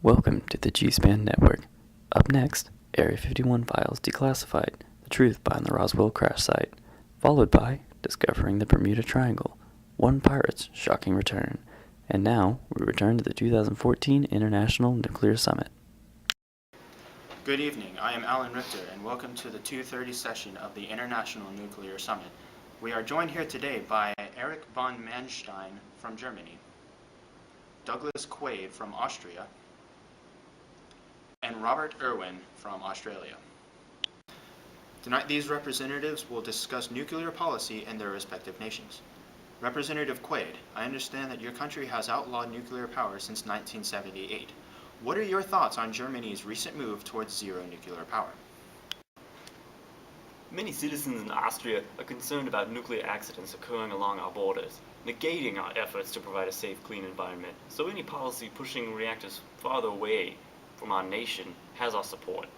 Welcome to the G-SPAN network. Up next, Area 51 files declassified, the truth behind the Roswell crash site, followed by discovering the Bermuda Triangle, one pirate's shocking return, and now we return to the 2014 International Nuclear Summit. Good evening, I am Alan Richter, and welcome to the 2:30 session of the International Nuclear Summit. We are joined here today by Erich von Manstein from Germany, Douglas Quaid from Austria, and Robert Irwin from Australia. Tonight, these representatives will discuss nuclear policy in their respective nations. Representative Quaid, I understand that your country has outlawed nuclear power since 1978. What are your thoughts on Germany's recent move towards zero nuclear power? Many citizens in Austria are concerned about nuclear accidents occurring along our borders, negating our efforts to provide a safe, clean environment. So any policy pushing reactors farther away from our nation has our support.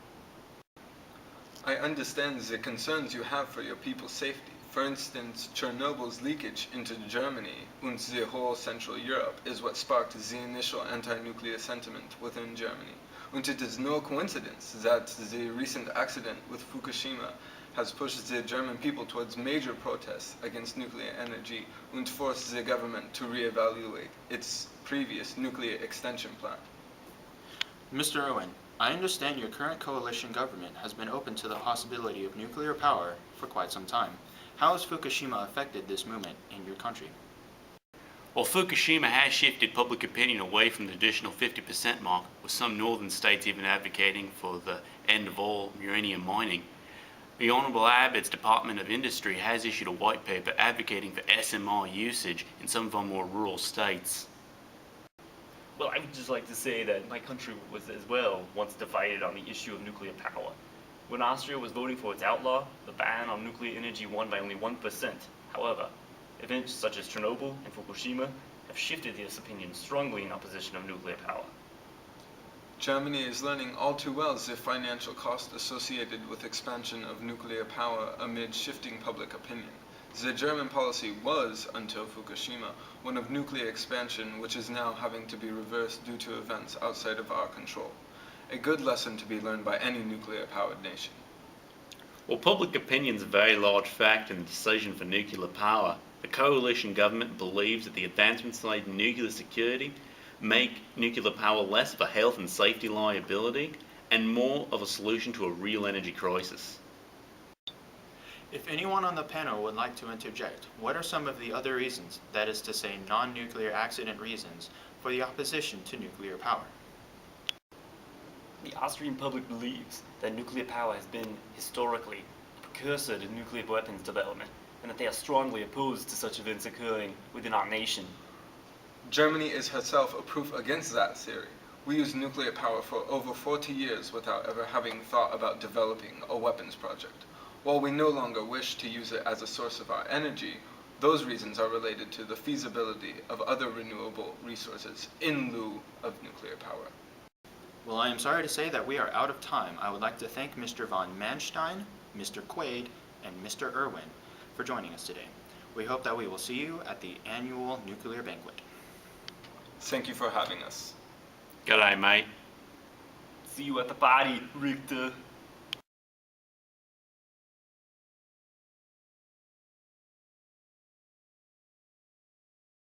I understand the concerns you have for your people's safety. For instance, Chernobyl's leakage into Germany and the whole Central Europe is what sparked the initial anti-nuclear sentiment within Germany. And it is no coincidence that the recent accident with Fukushima has pushed the German people towards major protests against nuclear energy and forced the government to reevaluate its previous nuclear extension plan. Mr. Irwin, I understand your current coalition government has been open to the possibility of nuclear power for quite some time. How has Fukushima affected this movement in your country? Well, Fukushima has shifted public opinion away from the additional 50% mark, with some northern states even advocating for the end of all uranium mining. The Honourable Abbott's Department of Industry has issued a white paper advocating for SMR usage in some of our more rural states. Well, I would just like to say that my country was as well once divided on the issue of nuclear power. When Austria was voting for its outlaw, the ban on nuclear energy won by only 1%. However, events such as Chernobyl and Fukushima have shifted this opinion strongly in opposition of nuclear power. Germany is learning all too well the financial cost associated with expansion of nuclear power amid shifting public opinion. The German policy was, until Fukushima, one of nuclear expansion, which is now having to be reversed due to events outside of our control. A good lesson to be learned by any nuclear-powered nation. Well, public opinion is a very large factor in the decision for nuclear power. The coalition government believes that the advancements made in nuclear security make nuclear power less of a health and safety liability and more of a solution to a real energy crisis. If anyone on the panel would like to interject, what are some of the other reasons, that is to say non-nuclear accident reasons, for the opposition to nuclear power? The Austrian public believes that nuclear power has been, historically, a precursor to nuclear weapons development, and that they are strongly opposed to such events occurring within our nation. Germany is herself a proof against that theory. We used nuclear power for over 40 years without ever having thought about developing a weapons project. While we no longer wish to use it as a source of our energy, those reasons are related to the feasibility of other renewable resources in lieu of nuclear power. Well, I am sorry to say that we are out of time. I would like to thank Mr. von Manstein, Mr. Quaid, and Mr. Irwin for joining us today. We hope that we will see you at the annual nuclear banquet. Thank you for having us. G'day, mate. See you at the party, Richter.